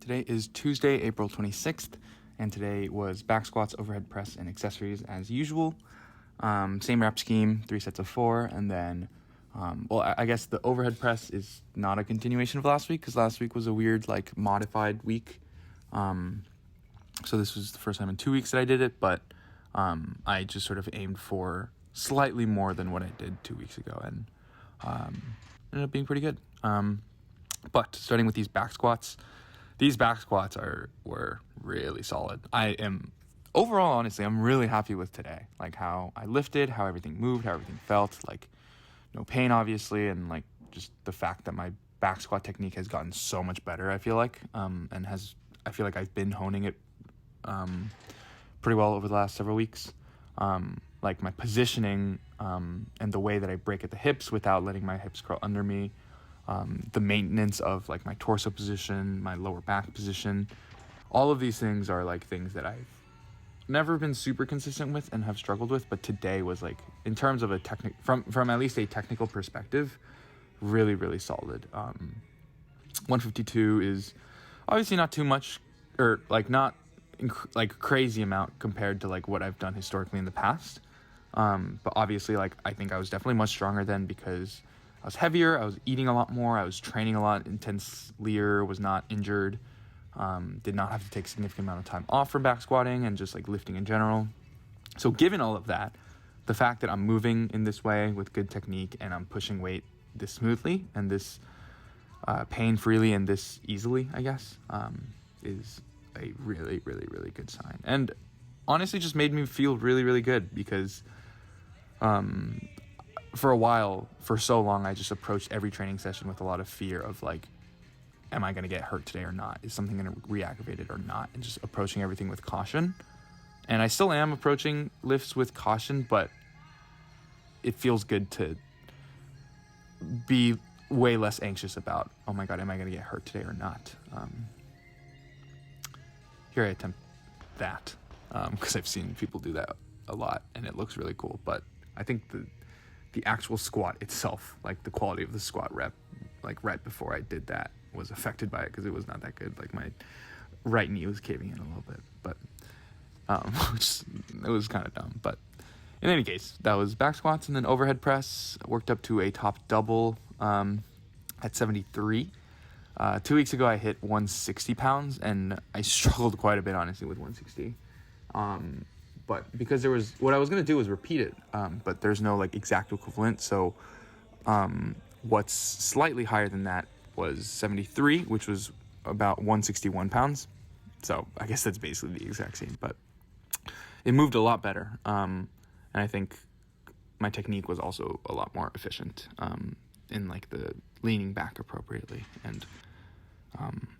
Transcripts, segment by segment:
Today is Tuesday, April 26th, and today was back squats, overhead press, and accessories as usual. Same rep scheme, 3 sets of 4, and then, I guess the overhead press is not a continuation of last week, because last week was a weird, modified week. So this was the first time in 2 weeks that I did it, but I just sort of aimed for slightly more than what I did 2 weeks ago, and ended up being pretty good. But starting with these back squats were really solid. Overall, honestly, I'm really happy with today. Like how I lifted, how everything moved, how everything felt. Like no pain, obviously, and like just the fact that my back squat technique has gotten so much better. I feel like, I feel like I've been honing it pretty well over the last several weeks. Like my positioning and the way that I break at the hips without letting my hips curl under me. The maintenance of like my torso position, my lower back position, all of these things are like things that I've never been super consistent with and have struggled with, but today was like, in terms of a from at least a technical perspective, really, really solid. 152 is obviously not too much, or like not crazy amount compared to like what I've done historically in the past. But obviously, like, I think I was definitely much stronger then because I was heavier, I was eating a lot more, I was training a lot intensely, was not injured, did not have to take a significant amount of time off from back squatting and just like lifting in general. So given all of that, the fact that I'm moving in this way with good technique and I'm pushing weight this smoothly and this pain-freely and this easily, I guess, is a really, really, really good sign. And honestly just made me feel really, really good because for a while, for so long, I just approached every training session with a lot of fear of like, am I going to get hurt today or not? Is something going to re-aggravate it or not? And just approaching everything with caution. And I still am approaching lifts with caution, but it feels good to be way less anxious about, oh my God, am I going to get hurt today or not? Here I attempt that because I've seen people do that a lot and it looks really cool. But I think the actual squat itself, like the quality of the squat rep, like right before I did that, was affected by it because it was not that good. Like my right knee was caving in a little bit, but which it was kind of dumb. But in any case, that was back squats, and then overhead press worked up to a top double at 73. 2 weeks ago, I hit 160 pounds, and I struggled quite a bit, honestly, with 160. But because what I was going to do was repeat it, but there's no like exact equivalent. So what's slightly higher than that was 73, which was about 161 pounds. So I guess that's basically the exact same, but it moved a lot better. And I think my technique was also a lot more efficient in like the leaning back appropriately and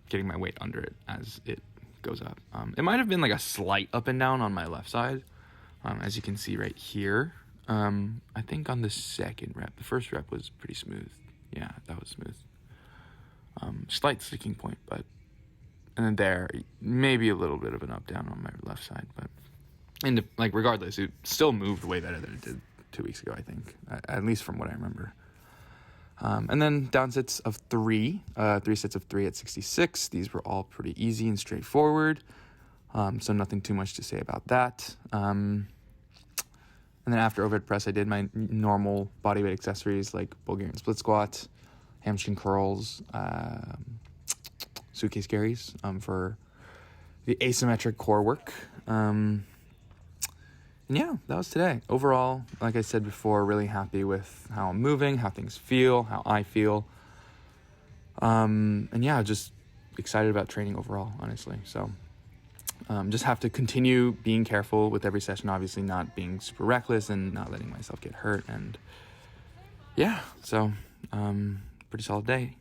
getting my weight under it as it goes up. It might have been like a slight up and down on my left side, as you can see right here. I think on the second rep, the first rep was pretty smooth. Yeah, that was smooth. Slight sticking point, and then there, maybe a little bit of an up down on my left side, and like regardless, it still moved way better than it did 2 weeks ago, I think, at least from what I remember. And then down sets of 3 sets of 3 at 66. These were all pretty easy and straightforward. So nothing too much to say about that. And then after overhead press, I did my normal bodyweight accessories like Bulgarian split squat, hamstring curls, suitcase carries for the asymmetric core work. And yeah, that was today. Overall, like I said before, really happy with how I'm moving, how things feel, how I feel. And yeah, just excited about training overall, honestly. So just have to continue being careful with every session, obviously not being super reckless and not letting myself get hurt. And yeah, so pretty solid day.